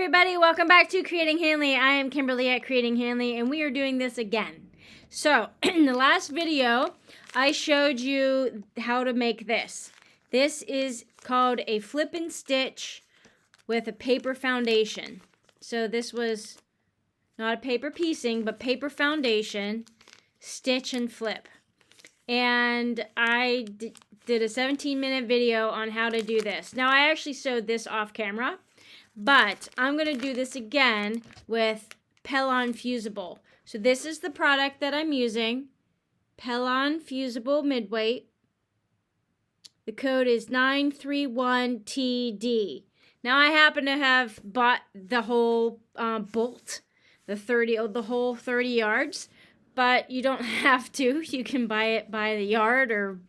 everybody, welcome back to Creating Hanley. I am Kimberly at Creating Hanley, and we are doing this again. So, in the last video, I showed you how to make this. This is called a flip and stitch with a paper foundation. So this was not a paper piecing, but paper foundation, stitch and flip. And I did a 17-minute video on how to do this. Now, I actually sewed this off camera. But I'm going to do this again with Pellon Fusible. So this is the product that I'm using. Pellon Fusible Midweight. The code is 931TD. Now I happen to have bought the whole bolt, the whole 30 yards. But you don't have to. You can buy it by the yard or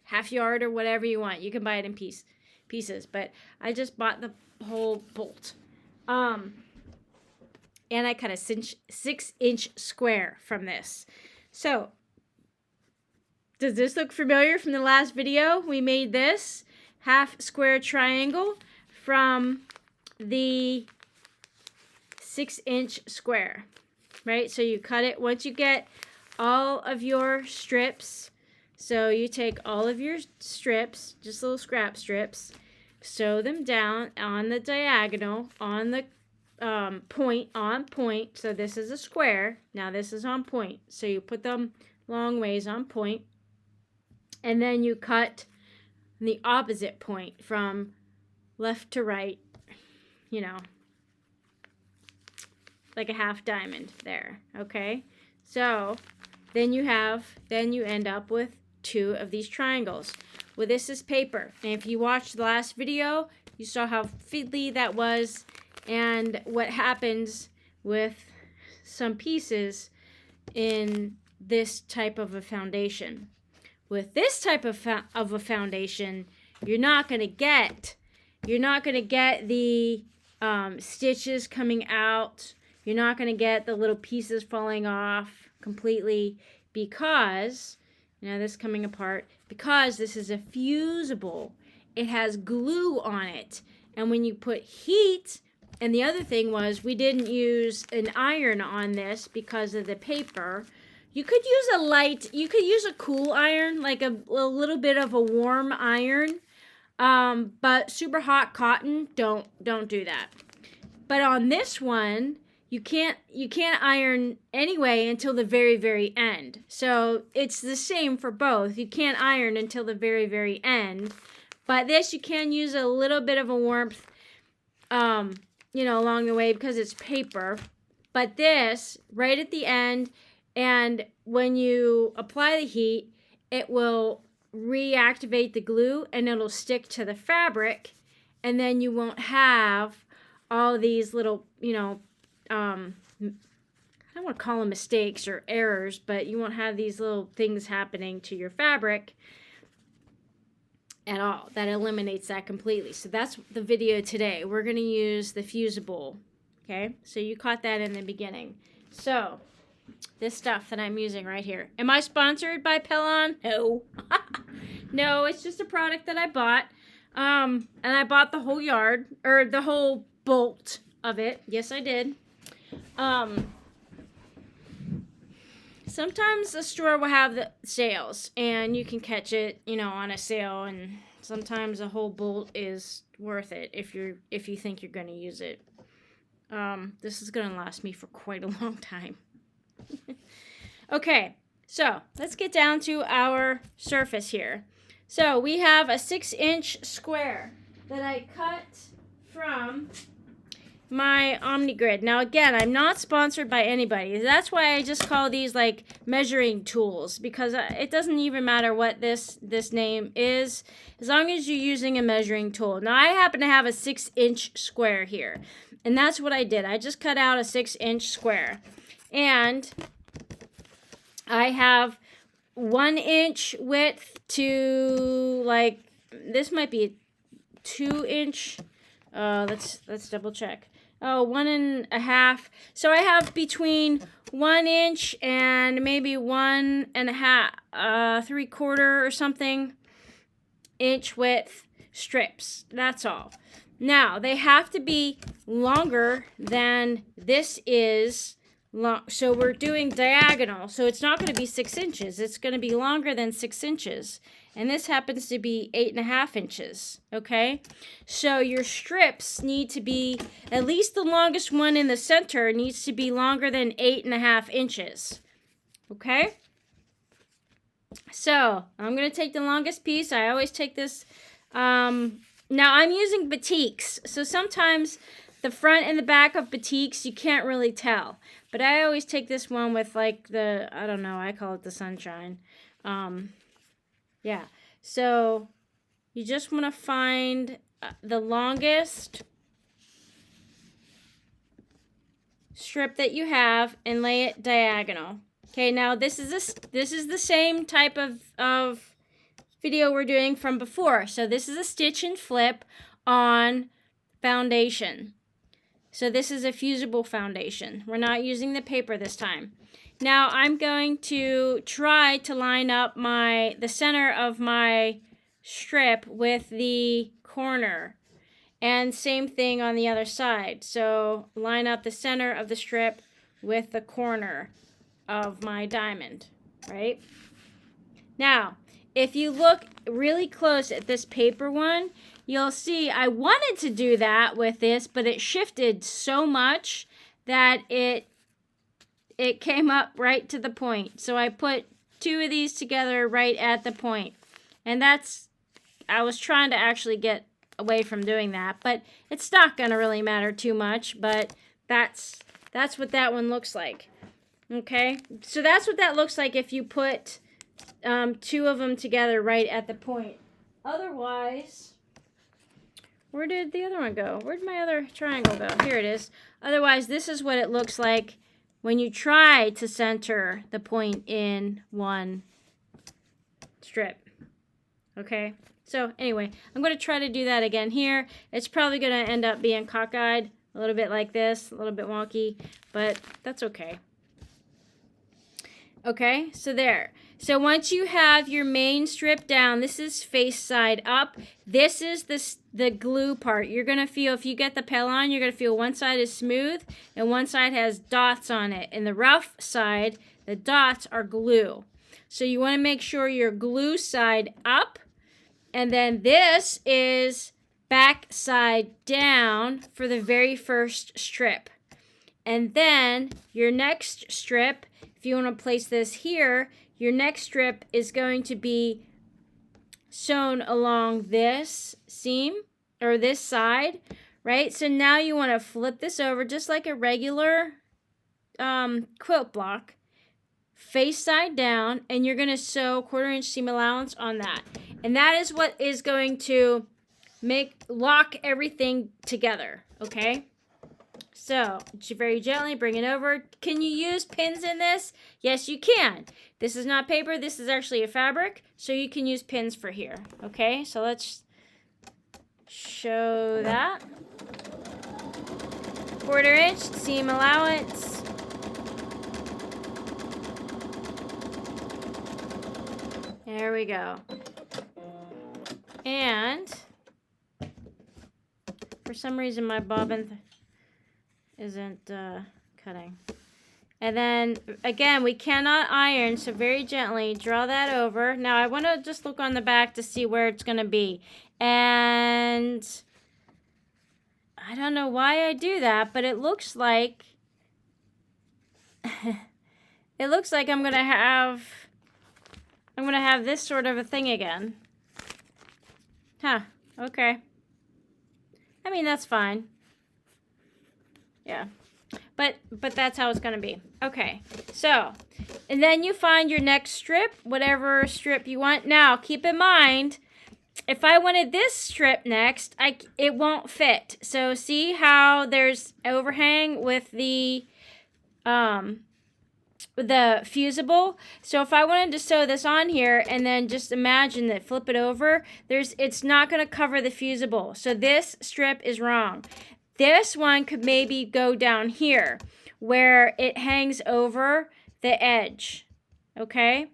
half yard or whatever you want. You can buy it in pieces. But I just bought the whole bolt. And I cut a 6-inch square from this. So, does this look familiar from the last video? We made this half square triangle from the 6-inch square, right? So you cut it once you get all of your strips. So you take all of your strips, just little scrap strips, sew them down on the diagonal, on the point, on point. So this is a square. Now this is on point. So you put them long ways on point. And then you cut the opposite point from left to right, you know, like a half diamond there, okay? So then you end up with 2 of these triangles. Well, this is paper, and if you watched the last video, you saw how fiddly that was and what happens with some pieces in this type of a foundation. With this type of a foundation, you're not going to get the stitches coming out. You're not going to get the little pieces falling off completely because, this coming apart, because this is a fusible. It has glue on it. And when you put heat, and the other thing was we didn't use an iron on this because of the paper. You could use a cool iron, like a little bit of a warm iron. But super hot cotton, don't do that. But on this one, you can't iron anyway until the very, very end. So it's the same for both. You can't iron until the very, very end. But this, you can use a little bit of a warmth, along the way because it's paper. But this, right at the end, and when you apply the heat, it will reactivate the glue and it'll stick to the fabric. And then you won't have all these little, I don't want to call them mistakes or errors, but you won't have these little things happening to your fabric at all. That eliminates that completely. So that's the video today. We're going to use the Fusible. Okay, so you caught that in the beginning. So this stuff that I'm using right here. Am I sponsored by Pellon? No. No, it's just a product that I bought. And I bought the whole yard, or the whole bolt of it. Yes, I did. Sometimes the store will have the sales and you can catch it, on a sale, and sometimes a whole bolt is worth it if you think you're going to use it. This is going to last me for quite a long time. Okay, so let's get down to our surface here. So we have a 6-inch square that I cut from my OmniGrid. Now again, I'm not sponsored by anybody. That's why I just call these like measuring tools, because it doesn't even matter what this name is, as long as you're using a measuring tool. Now I happen to have a 6-inch square here, and that's what I did. I just cut out a 6-inch square, and I have 1 inch width to, like, this might be a 2-inch. Let's double check. Oh, 1.5. So I have between 1 inch and maybe 1.5, 3/4 or something inch width strips. That's all. Now, they have to be longer than this is long. So we're doing diagonal. So it's not going to be 6 inches. It's going to be longer than 6 inches. And this happens to be 8.5 inches. Okay. So your strips need to be, at least the longest one in the center needs to be longer than 8.5 inches. Okay. So I'm going to take the longest piece. I always take this. Now I'm using batiks. So sometimes the front and the back of batiks, you can't really tell. But I always take this one with like the, I don't know, I call it the sunshine. Yeah. So you just want to find the longest strip that you have and lay it diagonal. Okay, now this is the same type of video we're doing from before. So this is a stitch and flip on foundation. So this is a fusible foundation. We're not using the paper this time. Now I'm going to try to line up the center of my strip with the corner. And same thing on the other side. So line up the center of the strip with the corner of my diamond, right? Now, if you look really close at this paper one, you'll see I wanted to do that with this, but it shifted so much that it came up right to the point. So I put 2 of these together right at the point. And I was trying to actually get away from doing that, but it's not going to really matter too much, but that's what that one looks like. Okay? So that's what that looks like if you put 2 of them together right at the point. Otherwise, where did the other one go? Where'd my other triangle go? Here it is. Otherwise, this is what it looks like when you try to center the point in one strip. Okay? So, anyway, I'm going to try to do that again here. It's probably going to end up being cockeyed, a little bit like this, a little bit wonky, but that's okay. Okay, so there. So once you have your main strip down, this is face side up. This is the glue part. You're going to feel, if you get the pail on, you're going to feel one side is smooth and one side has dots on it. In the rough side, the dots are glue. So you want to make sure your glue side up. And then this is back side down for the very first strip. And then your next strip, if you want to place this here, your next strip is going to be sewn along this seam or this side, right? So now you want to flip this over just like a regular quilt block, face side down, and you're going to sew 1/4 inch seam allowance on that. And that is what is going to lock everything together, okay? So, very gently bring it over. Can you use pins in this? Yes, you can. This is not paper. This is actually a fabric. So you can use pins for here. Okay, so let's show that. 1/4 inch seam allowance. There we go. And for some reason my bobbin isn't cutting. And then again, we cannot iron, so very gently draw that over. Now I want to just look on the back to see where it's going to be. And I don't know why I do that, but it looks like I'm going to have this sort of a thing again. Huh, okay. I mean, that's fine. Yeah, but that's how it's going to be. Okay, so, and then you find your next strip, whatever strip you want. Now, keep in mind, if I wanted this strip next, it won't fit. So, see how there's overhang with the fusible? So, if I wanted to sew this on here and then just imagine that, flip it over, it's not going to cover the fusible. So, this strip is wrong. This one could maybe go down here where it hangs over the edge, okay?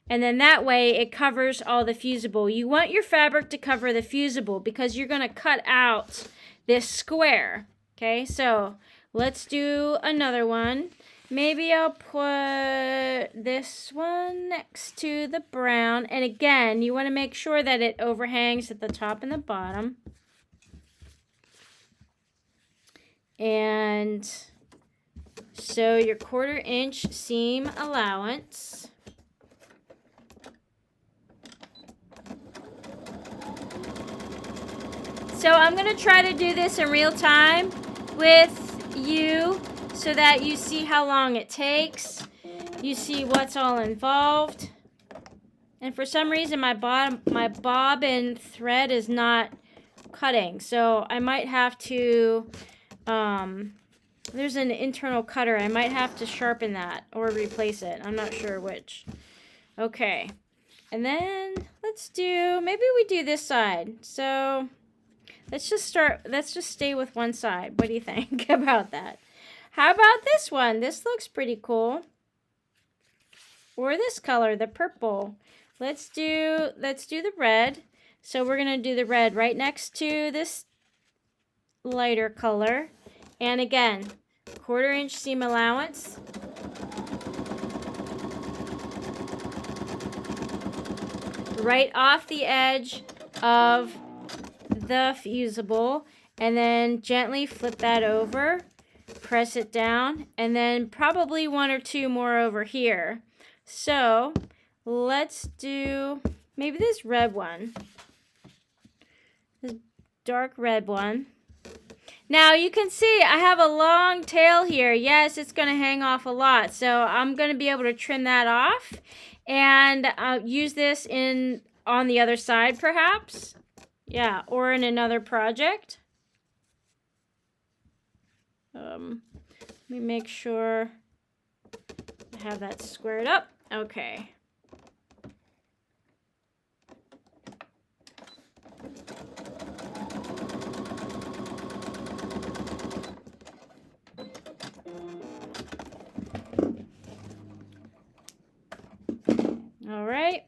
And then that way it covers all the fusible. You want your fabric to cover the fusible because you're going to cut out this square, Okay, so let's do another one. Maybe I'll put this one next to the brown. And again, you want to make sure that it overhangs at the top and the bottom. And so your 1/4 inch seam allowance. So I'm going to try to do this in real time with you so that you see how long it takes. You see what's all involved. And for some reason my bobbin thread is not cutting. So I might have to, there's an internal cutter. I might have to sharpen that or replace it. I'm not sure which. Okay. And then maybe we do this side. So let's just stay with one side. What do you think about that? How about this one? This looks pretty cool. Or this color, the purple. Let's do the red. So we're going to do the red right next to this lighter color. And again, 1/4 inch seam allowance. Right off the edge of the fusible, and then gently flip that over, press it down, and then probably 1 or 2 more over here. So let's do maybe this red one, this dark red one. Now you can see I have a long tail here. Yes, it's going to hang off a lot, so I'm going to be able to trim that off and use this on the other side perhaps. Yeah, or in another project. Let me make sure I have that squared up. Okay. All right.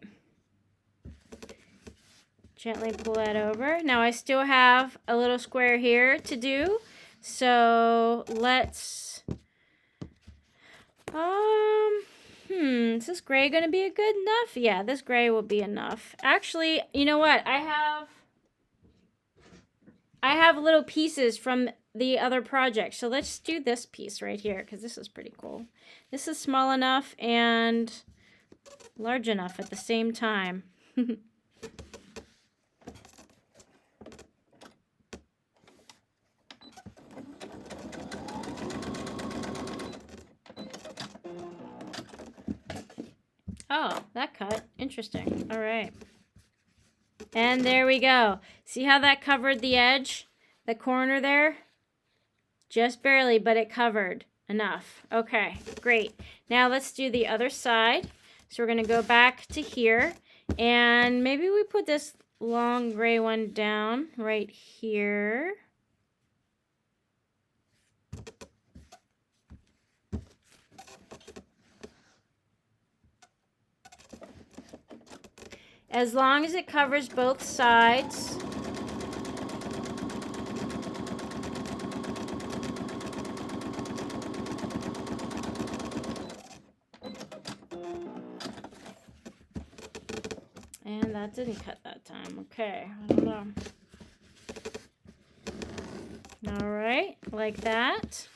Gently pull that over. Now I still have a little square here to do. So let's, is this gray going to be good enough? Yeah, this gray will be enough. Actually, you know what? I have little pieces from the other project. So let's do this piece right here because this is pretty cool. This is small enough and large enough at the same time. Oh, that cut. Interesting. All right. And there we go. See how that covered the edge? The corner there? Just barely, but it covered enough. Okay, great. Now let's do the other side. So we're going to go back to here. And maybe we put this long gray one down right here. As long as it covers both sides. And that didn't cut that time. Okay, I don't know. All right, like that.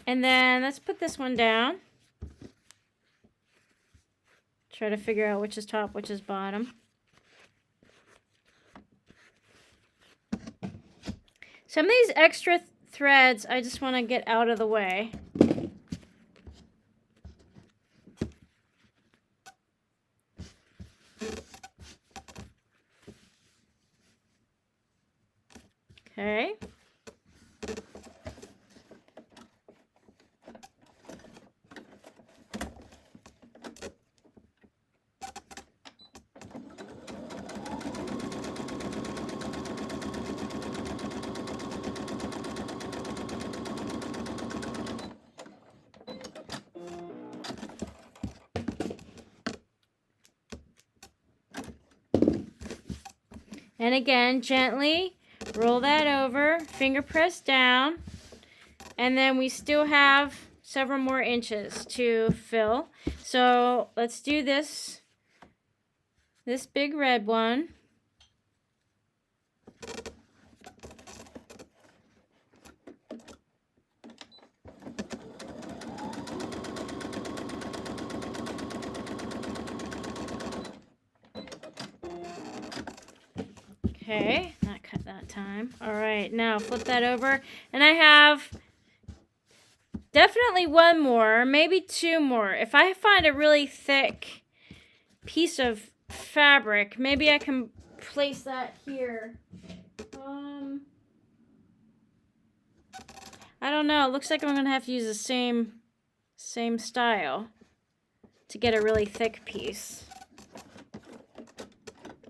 And then let's put this one down. Try to figure out which is top, which is bottom. Some of these extra threads, I just want to get out of the way. Okay. And again, gently roll that over, finger press down, And then we still have several more inches to fill. So let's do this big red one. Okay, not cut that time. All right, now flip that over. And I have definitely one more, maybe two more. If I find a really thick piece of fabric, maybe I can place that here. I don't know. It looks like I'm going to have to use the same style to get a really thick piece.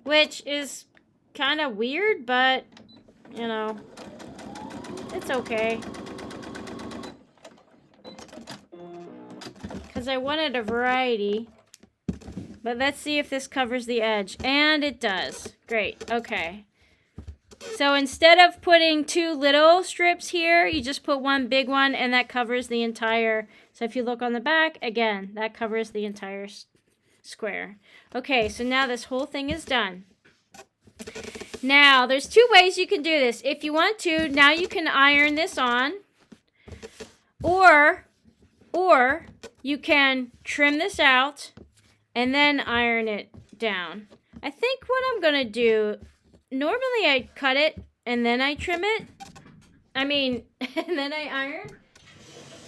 Which is kind of weird, but, you know, it's okay. Because I wanted a variety. But let's see if this covers the edge. And it does. Great. Okay. So instead of putting two little strips here, you just put one big one, and that covers the entire. So if you look on the back, again, that covers the entire square. Okay, so now this whole thing is done. Now, there's two ways you can do this. If you want to, now you can iron this on. Or you can trim this out and then iron it down. I think what I'm going to do, normally I cut it and then I trim it. And then I iron.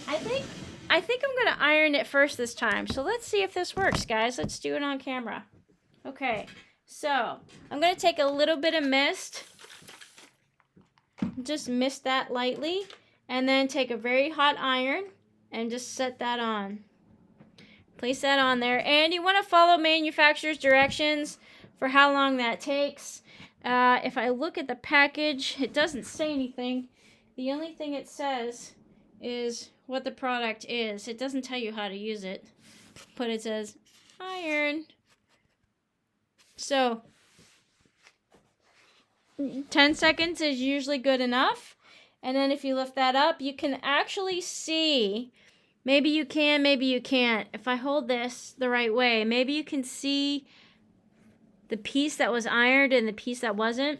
I think I'm going to iron it first this time. So let's see if this works, guys. Let's do it on camera. Okay. So, I'm going to take a little bit of mist, just mist that lightly, and then take a very hot iron and just set that on. Place that on there, and you want to follow manufacturer's directions for how long that takes. If I look at the package, it doesn't say anything. The only thing it says is what the product is. It doesn't tell you how to use it, but it says iron. So, 10 seconds is usually good enough. And then if you lift that up, you can actually see, maybe you can, maybe you can't. If I hold this the right way, maybe you can see the piece that was ironed and the piece that wasn't.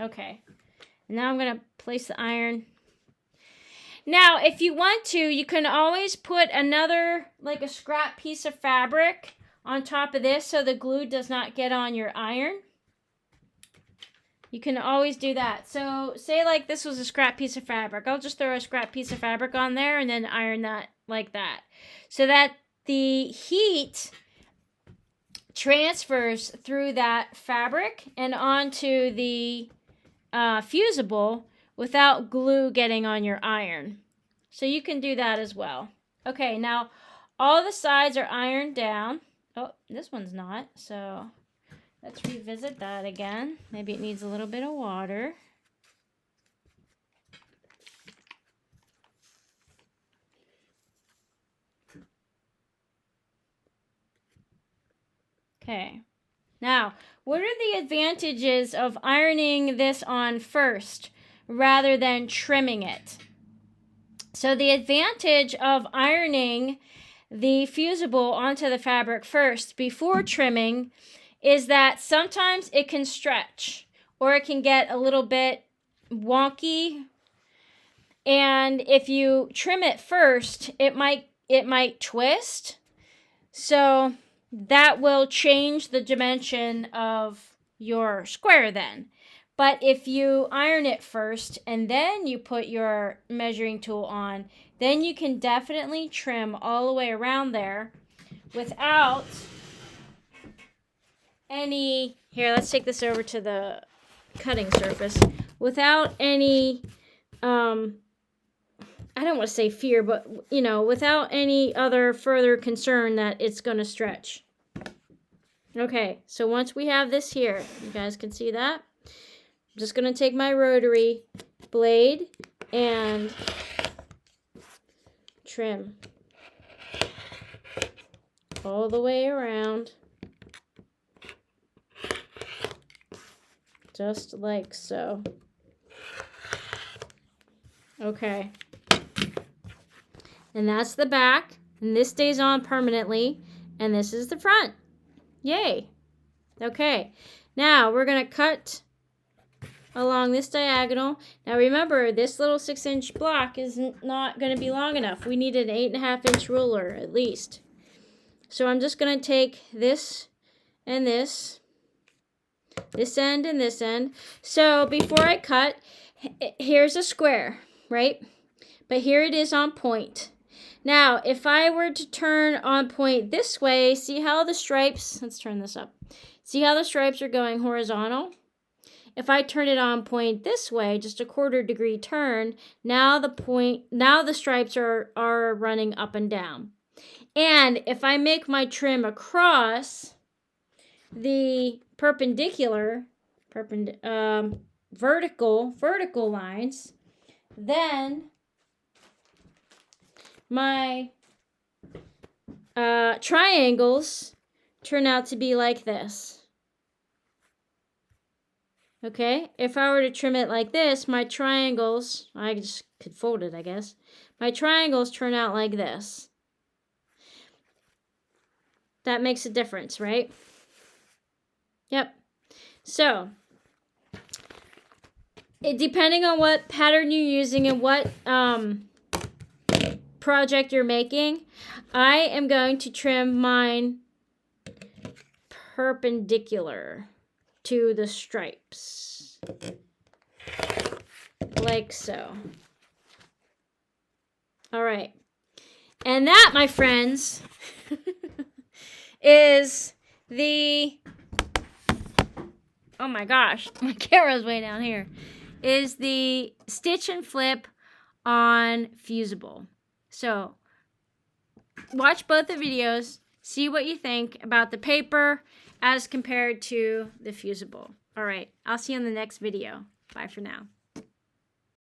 Okay. And now I'm going to place the iron. Now, if you want to, you can always put another, like a scrap piece of fabric on top of this so the glue does not get on your iron. You can always do that. So say like this was a scrap piece of fabric. I'll just throw a scrap piece of fabric on there and then iron that like that. So that the heat transfers through that fabric and onto the Fusible without glue getting on your iron. So you can do that as well. Okay, now all the sides are ironed down. Oh, this one's not, so let's revisit that again. Maybe it needs a little bit of water. Okay. Now, what are the advantages of ironing this on first rather than trimming it? So the advantage of ironing the Fusible onto the fabric first before trimming is that sometimes it can stretch or it can get a little bit wonky. And if you trim it first, it might twist. So that will change the dimension of your square then. But if you iron it first and then you put your measuring tool on, then you can definitely trim all the way around there without any, here, let's take this over to the cutting surface, without any, I don't want to say fear, but, you know, without any other further concern that it's going to stretch. Okay, so once we have this here, you guys can see that. I'm just going to take my rotary blade and trim all the way around, just like so. Okay. And that's the back. And this stays on permanently. And this is the front. Yay. Okay. Now we're going to cut along this diagonal. Now remember, this little 6-inch block is not going to be long enough. We need an 8.5-inch ruler at least. So I'm just going to take this and this end and this end. So before I cut, here's a square, right? But here it is on point. Now, if I were to turn on point this way, see how the stripes, let's turn this up. See how the stripes are going horizontal? If I turn it on point this way, just a 1/4 degree turn, now the stripes are running up and down. And if I make my trim across the vertical lines, then my triangles turn out to be like this. Okay, if I were to trim it like this, my triangles, I just could fold it, I guess. My triangles turn out like this. That makes a difference, right? Yep. So, depending on what pattern you're using and what project you're making, I am going to trim mine perpendicular to the stripes, like so. All right, and that, my friends, is the, oh my gosh, my camera's way down here, is the stitch and flip on Fusible. So watch both the videos, see what you think about the paper as compared to the Fusible. All right, I'll see you in the next video. Bye for now.